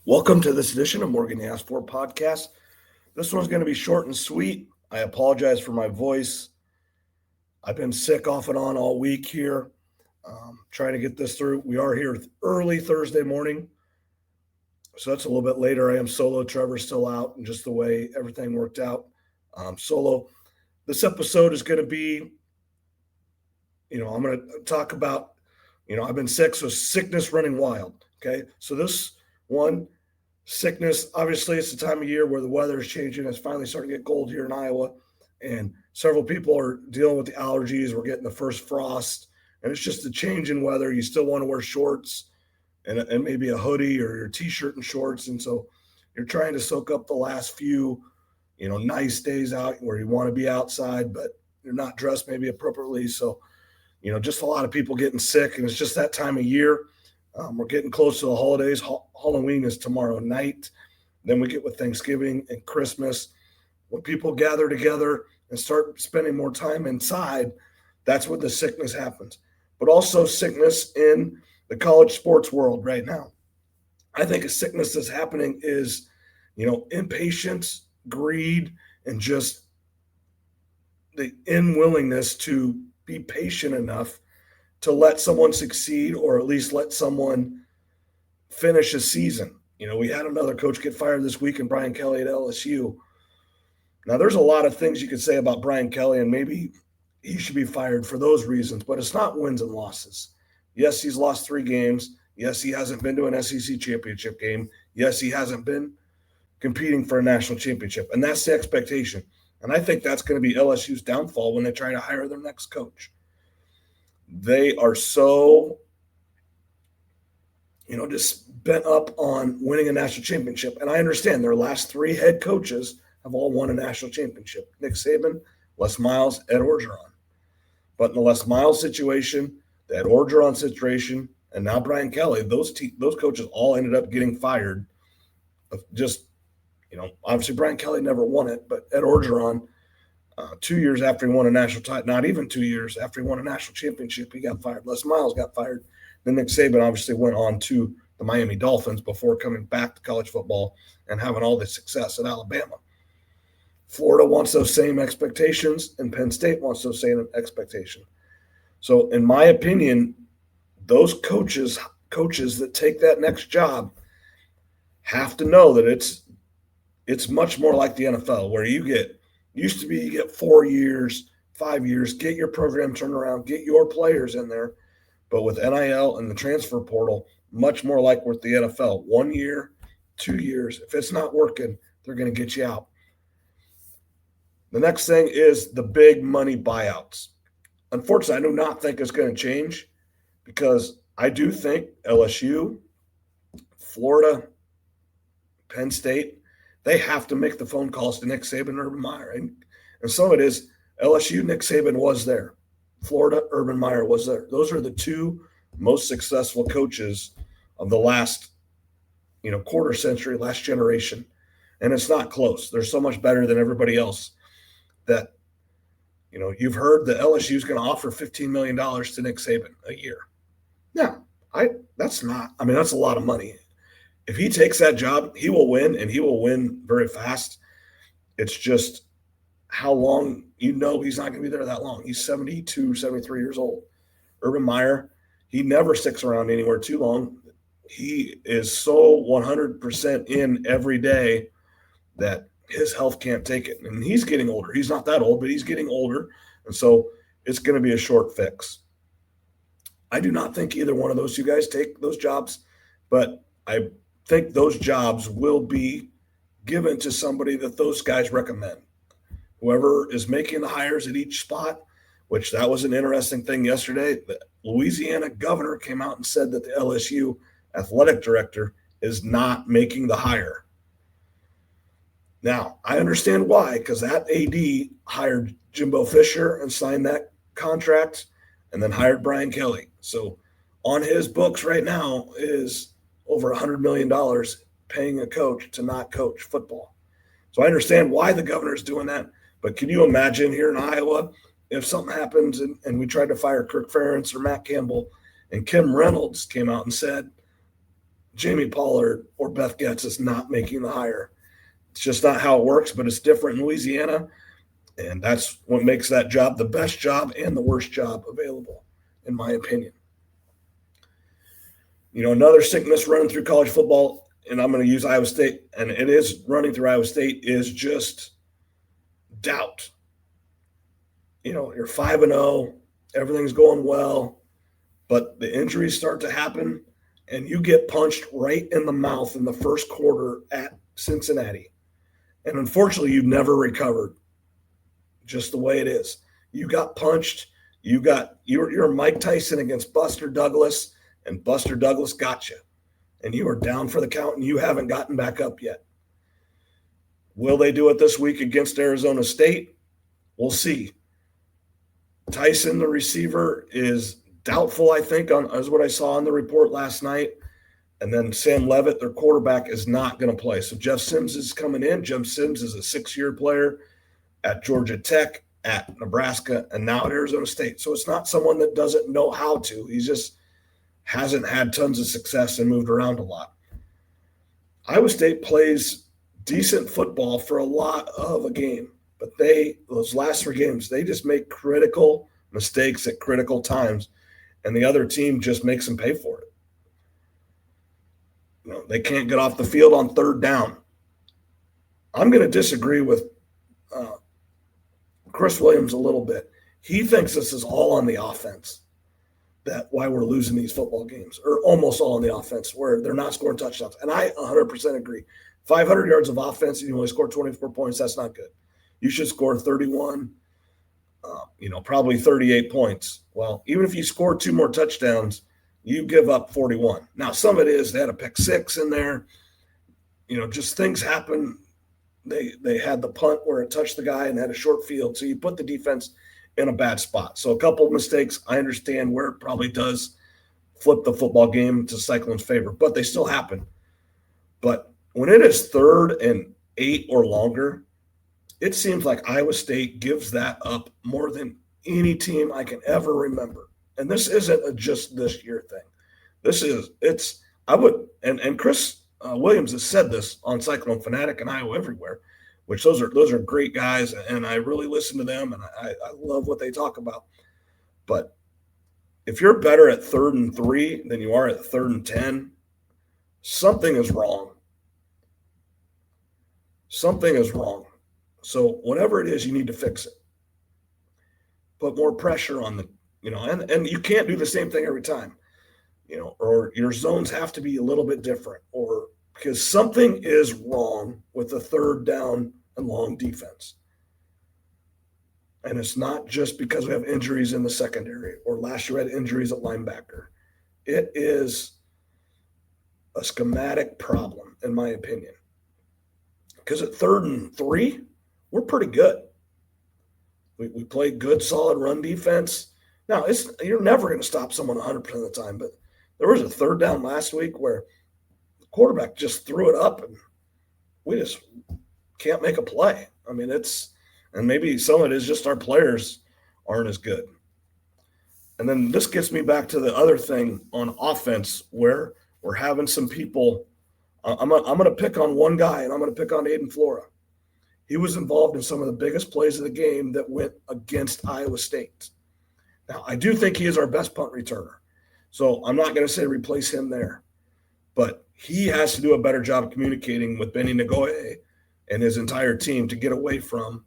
Welcome to this edition of Morgan Asked For podcast. This one's going to be short and sweet. I apologize for my voice. I've been sick off and on all week here, trying to get this through. We are here early Thursday morning, so that's a little bit later. I am solo. Trevor's still out, and just the way everything worked out. Solo. This episode is going to be, I'm going to talk about, I've been sick, so sickness running wild. Okay, so this one. Sickness, obviously, it's the time of year where the weather is changing. It's finally starting to get cold here in Iowa, and several people are dealing with the allergies. We're getting the first frost, and it's just a change in weather. You still want to wear shorts and maybe a hoodie or your T-shirt and shorts, and so you're trying to soak up the last few, nice days out where you want to be outside, but you're not dressed maybe appropriately. So, just a lot of people getting sick, and it's just that time of year. We're getting close to the holidays. Halloween is tomorrow night. Then we get with Thanksgiving and Christmas. When people gather together and start spending more time inside, that's when the sickness happens. But also sickness in the college sports world right now. I think a sickness that's happening is, impatience, greed, and just the unwillingness to be patient enough to let someone succeed, or at least let someone finish a season. We had another coach get fired this week, and Brian Kelly at LSU. Now, there's a lot of things you could say about Brian Kelly, and maybe he should be fired for those reasons, but it's not wins and losses. Yes, he's lost 3 games. Yes, he hasn't been to an SEC championship game. Yes, he hasn't been competing for a national championship, and that's the expectation. And I think that's going to be LSU's downfall when they try to hire their next coach. They are so, just bent up on winning a national championship. And I understand their last 3 head coaches have all won a national championship. Nick Saban, Les Miles, Ed Orgeron. But in the Les Miles situation, the Ed Orgeron situation, and now Brian Kelly, those coaches all ended up getting fired. Obviously Brian Kelly never won it, but Ed Orgeron, 2 years after he won a national title, not even 2 years after he won a national championship, he got fired. Les Miles got fired. Then Nick Saban obviously went on to the Miami Dolphins before coming back to college football and having all the success at Alabama. Florida wants those same expectations, and Penn State wants those same expectations. So, in my opinion, those coaches that take that next job have to know that it's much more like the NFL, where you get 4 years, 5 years, get your program turned around, get your players in there. But with NIL and the transfer portal, much more like with the NFL, 1 year, 2 years. If it's not working, they're going to get you out. The next thing is the big money buyouts. Unfortunately, I do not think it's going to change, because I do think LSU, Florida, Penn State, they have to make the phone calls to Nick Saban and Urban Meyer. And some of it is LSU, Nick Saban was there. Florida, Urban Meyer was there. Those are the 2 most successful coaches of the last, quarter century, last generation. And it's not close. They're so much better than everybody else that, you've heard that LSU is going to offer $15 million to Nick Saban a year. No, that's a lot of money. If he takes that job, he will win, and he will win very fast. It's just how long, he's not going to be there that long. He's 72, 73 years old. Urban Meyer, he never sticks around anywhere too long. He is so 100% in every day that his health can't take it. And he's getting older. He's not that old, but he's getting older. And so it's going to be a short fix. I do not think either one of those 2 guys take those jobs, but I think those jobs will be given to somebody that those guys recommend. Whoever is making the hires at each spot, which that was an interesting thing yesterday. The Louisiana governor came out and said that the LSU athletic director is not making the hire. Now, I understand why, because that AD hired Jimbo Fisher and signed that contract and then hired Brian Kelly. So on his books right now is over $100 million paying a coach to not coach football. So I understand why the governor is doing that. But can you imagine here in Iowa, if something happens and we tried to fire Kirk Ferentz or Matt Campbell, and Kim Reynolds came out and said, Jamie Pollard or Beth Getz is not making the hire. It's just not how it works, but it's different in Louisiana. And that's what makes that job the best job and the worst job available, in my opinion. Another sickness running through college football, and I'm going to use Iowa State, and it is running through Iowa State, is just doubt. You're 5-0, everything's going well, but the injuries start to happen, and you get punched right in the mouth in the first quarter at Cincinnati. And unfortunately, you've never recovered. Just the way it is. You got punched. You're Mike Tyson against Buster Douglas, and Buster Douglas got you. And you are down for the count, and you haven't gotten back up yet. Will they do it this week against Arizona State? We'll see. Tyson, the receiver, is doubtful, I think, as what I saw in the report last night. And then Sam Levitt, their quarterback, is not going to play. So Jeff Sims is coming in. Jeff Sims is a 6-year player at Georgia Tech, at Nebraska, and now at Arizona State. So it's not someone that doesn't know how to. He just hasn't had tons of success and moved around a lot. Iowa State plays decent football for a lot of a game, but those last 3 games, they just make critical mistakes at critical times, and the other team just makes them pay for it. They can't get off the field on 3rd down. I'm going to disagree with Chris Williams a little bit. He thinks this is all on the offense, that why we're losing these football games, or almost all on the offense, where they're not scoring touchdowns. And I 100% agree. 500 yards of offense and you only score 24 points, that's not good. You should score 31, probably 38 points. Well, even if you score 2 more touchdowns, you give up 41. Now, some of it is they had a pick 6 in there. Just things happen. They had the punt where it touched the guy and had a short field. So you put the defense in a bad spot. So a couple of mistakes, I understand where it probably does flip the football game to Cyclone's favor, but they still happen. But when it is 3rd and 8 or longer, it seems like Iowa State gives that up more than any team I can ever remember. And this isn't a just this year thing. And Chris Williams has said this on Cyclone Fanatic and Iowa Everywhere, which those are great guys, and I really listen to them, and I love what they talk about. But if you're better at 3rd and 3 than you are at 3rd and 10, something is wrong. Something is wrong. So whatever it is, you need to fix it. Put more pressure on and you can't do the same thing every time. Or your zones have to be a little bit different, or because something is wrong with the 3rd down and long defense. And it's not just because we have injuries in the secondary, or last year had injuries at linebacker. It is a schematic problem, in my opinion. Because at 3rd and 3, we're pretty good. We play good, solid run defense. Now, you're never going to stop someone 100% of the time, but there was a 3rd down last week where the quarterback just threw it up, and we just can't make a play. I mean, and maybe some of it is just our players aren't as good. And then this gets me back to the other thing on offense, where we're having some people. I'm going to pick on one guy, and I'm going to pick on Aiden Flora. He was involved in some of the biggest plays of the game that went against Iowa State. Now, I do think he is our best punt returner. So I'm not going to say replace him there. But he has to do a better job of communicating with Benny Nagoye and his entire team to get away from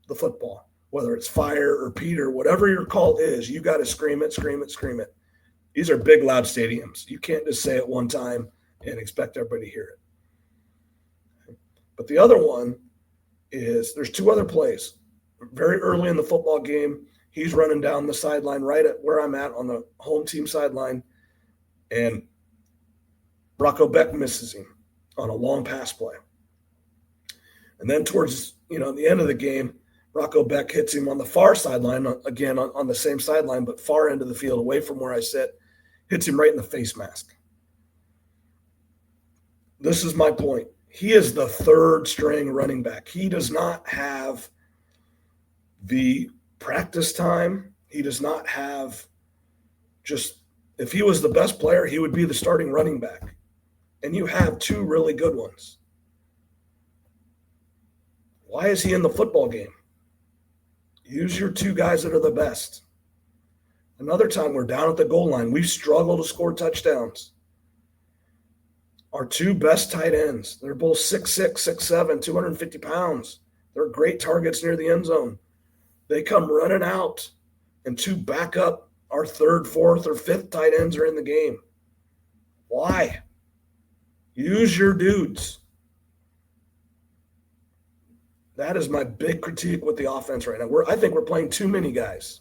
the football. Whether it's Fire or Peter, whatever your call is, you got to scream it, scream it, scream it. These are big, loud stadiums. You can't just say it one time and expect everybody to hear it. But the other one is there's 2 other plays. Very early in the football game, he's running down the sideline right at where I'm at on the home team sideline, and Rocco Beck misses him on a long pass play. And then towards, the end of the game, Rocco Beck hits him on the far sideline, again on the same sideline, but far end of the field, away from where I sit, hits him right in the face mask. This is my point. He is the 3rd string running back. He does not have the practice time. He does not have if he was the best player, he would be the starting running back. and you have two really good ones. Why is he in the football game? Use your two guys that are the best. Another time we're down at the goal line. We struggle to score touchdowns. Our two best tight ends, they're both 6'6", 6'7", 250 pounds. They're great targets near the end zone. They come running out, and two backup, our third, fourth, or fifth tight ends are in the game. Why? Use your dudes. That is my big critique with the offense right now. I think we're playing too many guys.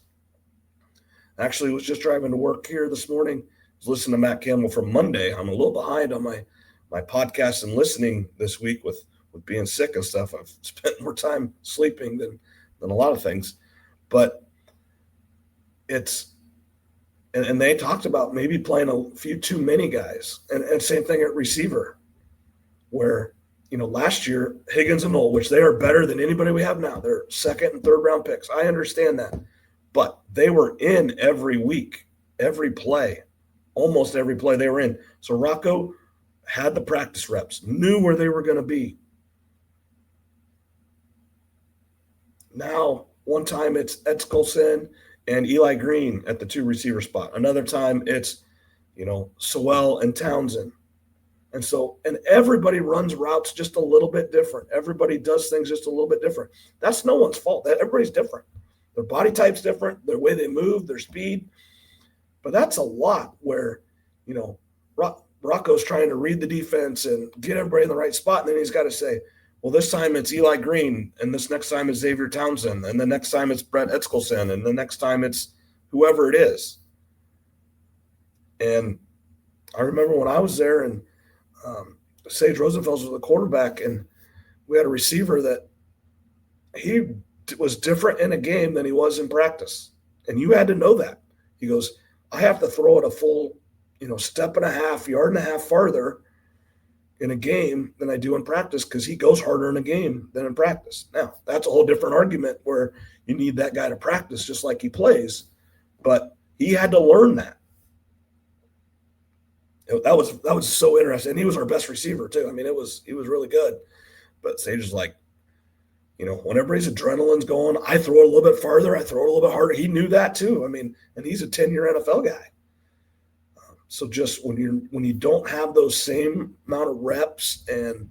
Actually, was just driving to work here this morning. I was listening to Matt Campbell from Monday. I'm a little behind on my podcast and listening this week with being sick and stuff. I've spent more time sleeping than a lot of things. But it's and they talked about maybe playing a few too many guys. And same thing at receiver, where last year, Higgins and Knoll, which they are better than anybody we have now. They're second and third round picks. I understand that. But they were in every week, every play, almost every play they were in. So Rocco had the practice reps, knew where they were going to be. Now, one time it's Edskolson and Eli Green at the two receiver spot. Another time it's, Sewell and Townsend. And everybody runs routes just a little bit different. Everybody does things just a little bit different. That's no one's fault. Everybody's different. Their body type's different, their way they move, their speed. But that's a lot where, Rocco's trying to read the defense and get everybody in the right spot. And then he's got to say, well, this time it's Eli Green, and this next time it's Xavier Townsend, and the next time it's Brett Edskolson, and the next time it's whoever it is. And I remember when I was there and Sage Rosenfels was the quarterback, and we had a receiver that he was different in a game than he was in practice. And you had to know that. He goes, I have to throw it a full, step and a half, yard and a half farther in a game than I do in practice because he goes harder in a game than in practice. Now, that's a whole different argument where you need that guy to practice just like he plays. But he had to learn that. That was so interesting. And he was our best receiver too. I mean, he was really good. But Sage is like, when everybody's adrenaline's going, I throw it a little bit farther. I throw it a little bit harder. He knew that too. I mean, and he's a 10-year NFL guy. So just when you don't have those same amount of reps, and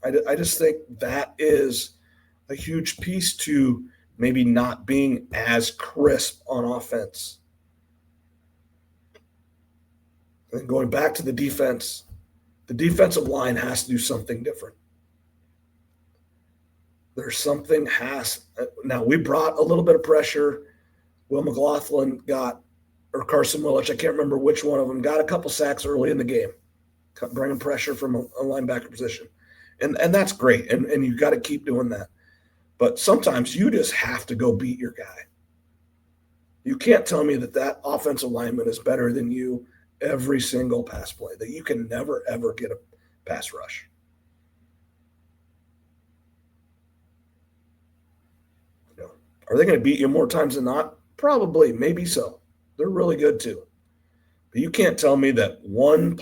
I just think that is a huge piece to maybe not being as crisp on offense. And going back to the defense, the defensive line has to do something different. There's something now we brought a little bit of pressure. Will McLaughlin or Carson Willich, I can't remember which one of them, got a couple sacks early in the game, bringing pressure from a linebacker position. And that's great. And you got to keep doing that. But sometimes you just have to go beat your guy. You can't tell me that offensive lineman is better than you every single pass play, that you can never, ever get a pass rush. Are they going to beat you more times than not? Probably, maybe so. They're really good too. But you can't tell me that one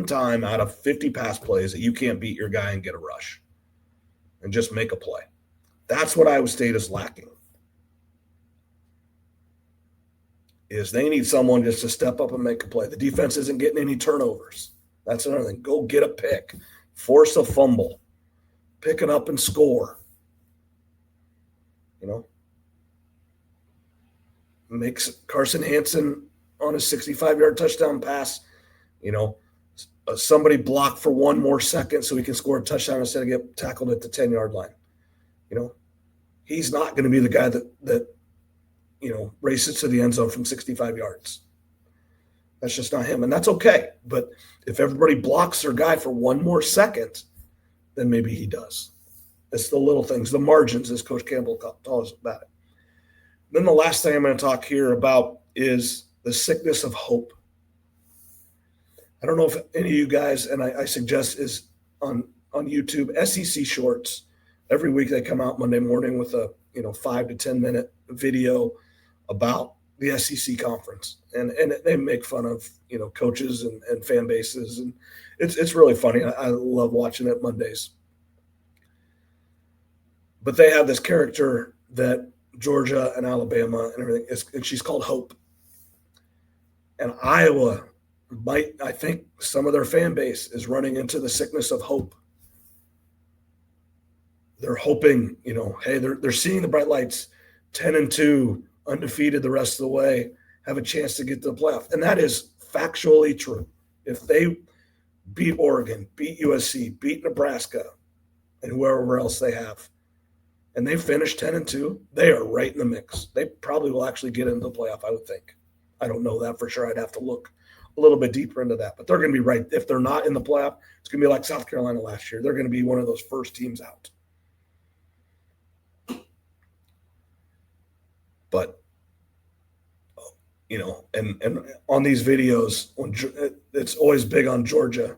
time out of 50 pass plays that you can't beat your guy and get a rush and just make a play. That's what Iowa State is lacking. Is they need someone just to step up and make a play. The defense isn't getting any turnovers. That's another thing. Go get a pick. Force a fumble. Pick it up and score. Makes Carson Hansen on a 65-yard touchdown pass, somebody block for one more second so he can score a touchdown instead of get tackled at the 10-yard line. He's not going to be the guy that races to the end zone from 65 yards. That's just not him, and that's okay. But if everybody blocks their guy for one more second, then maybe he does. It's the little things, the margins, as Coach Campbell told us about it. Then the last thing I'm going to talk here about is the sickness of hope. I don't know if any of you guys, and I suggest is on YouTube, SEC Shorts. Every week they come out Monday morning with a 5 to 10 minute video about the SEC conference, and they make fun of coaches and fan bases, and it's really funny. I love watching it Mondays. But they have this character that Georgia and Alabama and everything is, and she's called Hope. And Iowa might, I think, some of their fan base is running into the sickness of hope. They're hoping, hey, they're seeing the bright lights, 10-2, undefeated the rest of the way, have a chance to get to the playoff. And that is factually true. If they beat Oregon, beat USC, beat Nebraska, and whoever else they have, and they finish 10-2, they are right in the mix. They probably will actually get into the playoff, I would think. I don't know that for sure. I'd have to look a little bit deeper into that. But they're going to be right. If they're not in the playoff, it's going to be like South Carolina last year. They're going to be one of those first teams out. But, and on these videos, it's always big on Georgia.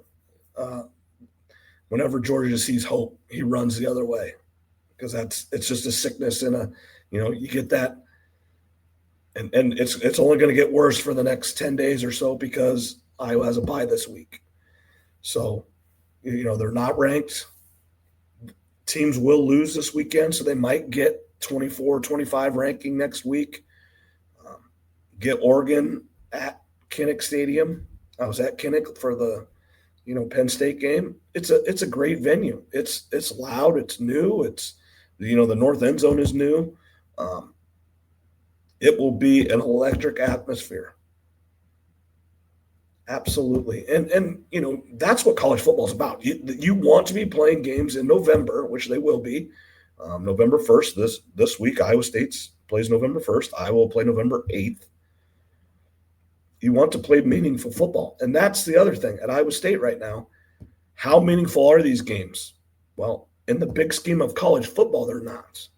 Whenever Georgia sees hope, he runs the other way. Because it's just a sickness and you get that, and it's only going to get worse for the next 10 days or so because Iowa has a bye this week. So, they're not ranked. Teams will lose this weekend, so they might get 24, 25 ranking next week. Get Oregon at Kinnick Stadium. I was at Kinnick for the Penn State game. It's a great venue. It's loud. It's new. It's the north end zone is new. It will be an electric atmosphere. Absolutely. And that's what college football is about. You want to be playing games in November, which they will be. November 1st, this week, Iowa State plays November 1st. Iowa will play November 8th. You want to play meaningful football. And that's the other thing at Iowa State right now. How meaningful are these games? Well, in the big scheme of college football, they're not.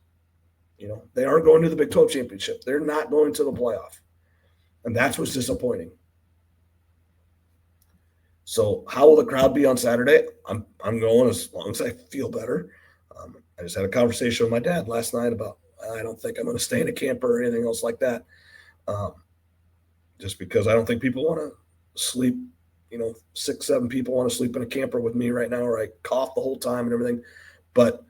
They aren't going to the Big 12 championship. They're not going to the playoff. And that's what's disappointing. So how will the crowd be on Saturday? I'm going as long as I feel better. I just had a conversation with my dad last night about I don't think I'm going to stay in a camper or anything else like that. Just because I don't think people want to sleep, 6, 7 people want to sleep in a camper with me right now, or I cough the whole time and everything. But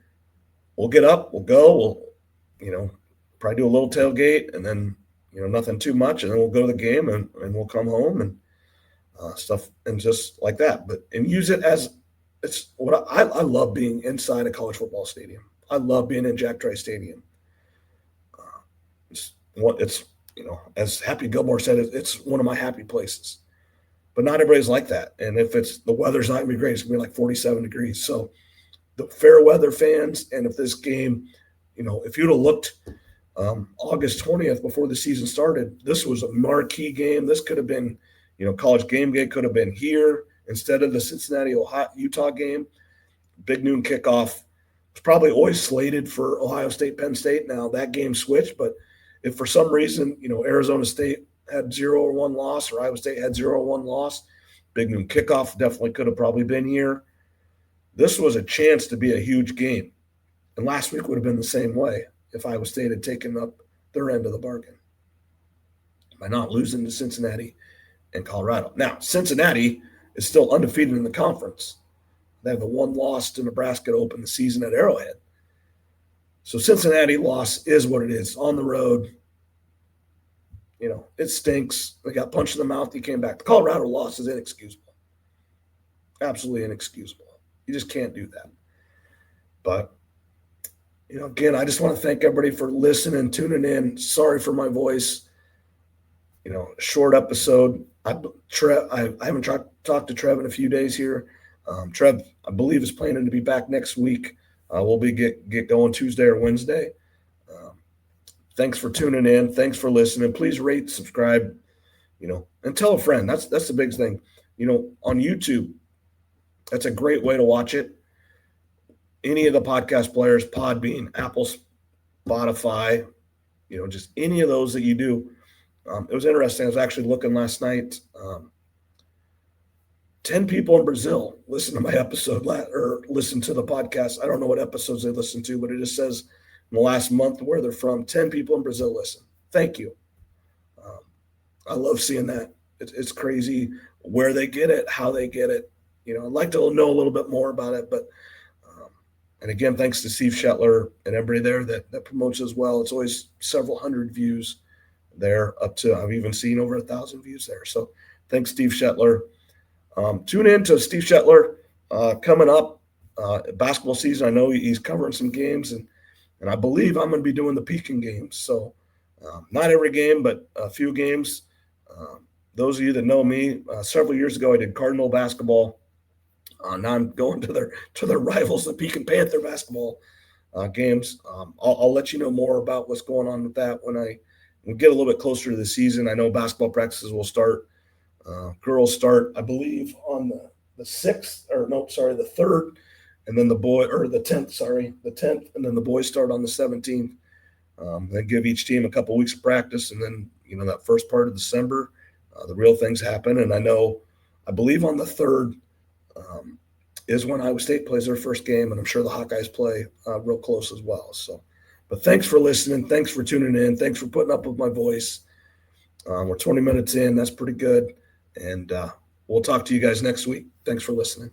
we'll get up, we'll go, we'll, probably do a little tailgate and then, nothing too much. And then we'll go to the game and we'll come home and stuff and just like that. And use it as it's what I love being inside a college football stadium. I love being in Jack Trice Stadium. As Happy Gilmore said, it's one of my happy places. But not everybody's like that. And if the weather's not going to be great, it's going to be like 47 degrees. So the fair weather fans, and if this game, if you'd have looked August 20th before the season started, this was a marquee game. This could have been, College Game Day could have been here instead of the Cincinnati, Utah game. Big noon kickoff. It's probably always slated for Ohio State, Penn State. Now that game switched, but if for some reason, Arizona State had 0-1 loss or Iowa State had 0-1 loss, big noon kickoff definitely could have probably been here. This was a chance to be a huge game. And last week would have been the same way if Iowa State had taken up their end of the bargain by not losing to Cincinnati and Colorado. Now, Cincinnati is still undefeated in the conference. They have the one loss to Nebraska to open the season at Arrowhead. So Cincinnati loss is what it is. On the road, it stinks. They got punched in the mouth. He came back. The Colorado loss is inexcusable. Absolutely inexcusable. You just can't do that. But, again, I just want to thank everybody for listening, tuning in. Sorry for my voice. Short episode. I haven't talked to Trev in a few days here. Trev, I believe, is planning to be back next week. We'll be get going Tuesday or Wednesday. Thanks for tuning in. Thanks for listening. Please rate, subscribe, and tell a friend. That's the big thing. On YouTube, that's a great way to watch it. Any of the podcast players, Podbean, Apple, Spotify, just any of those that you do. It was interesting. I was actually looking last night. 10 people in Brazil listened to my episode or listened to the podcast. I don't know what episodes they listen to, but it just says in the last month where they're from. 10 people in Brazil listen. Thank you. I love seeing that. It's crazy where they get it, how they get it. I'd like to know a little bit more about it, but and again, thanks to Steve Shetler and everybody there that promotes as well. It's always several hundred views there, up to I've even seen over 1,000 views there. So thanks, Steve Shetler. Tune in to Steve Shetler coming up basketball season. I know he's covering some games, and I believe I'm going to be doing the Pekin games. So not every game, but a few games. Those of you that know me, several years ago I did Cardinal basketball. Now I'm going to their rivals, the Pekin Panther basketball games. I'll let you know more about what's going on with that when we get a little bit closer to the season. I know basketball practices will start. Girls start, I believe, on the 6th, the 3rd, and then the 10th, the 10th, and then the boys start on the 17th. They give each team a couple weeks of practice, and then that first part of December, the real things happen. And I believe on the 3rd is when Iowa State plays their first game, and I'm sure the Hawkeyes play real close as well. So, but thanks for listening. Thanks for tuning in. Thanks for putting up with my voice. We're 20 minutes in. That's pretty good. And we'll talk to you guys next week. Thanks for listening.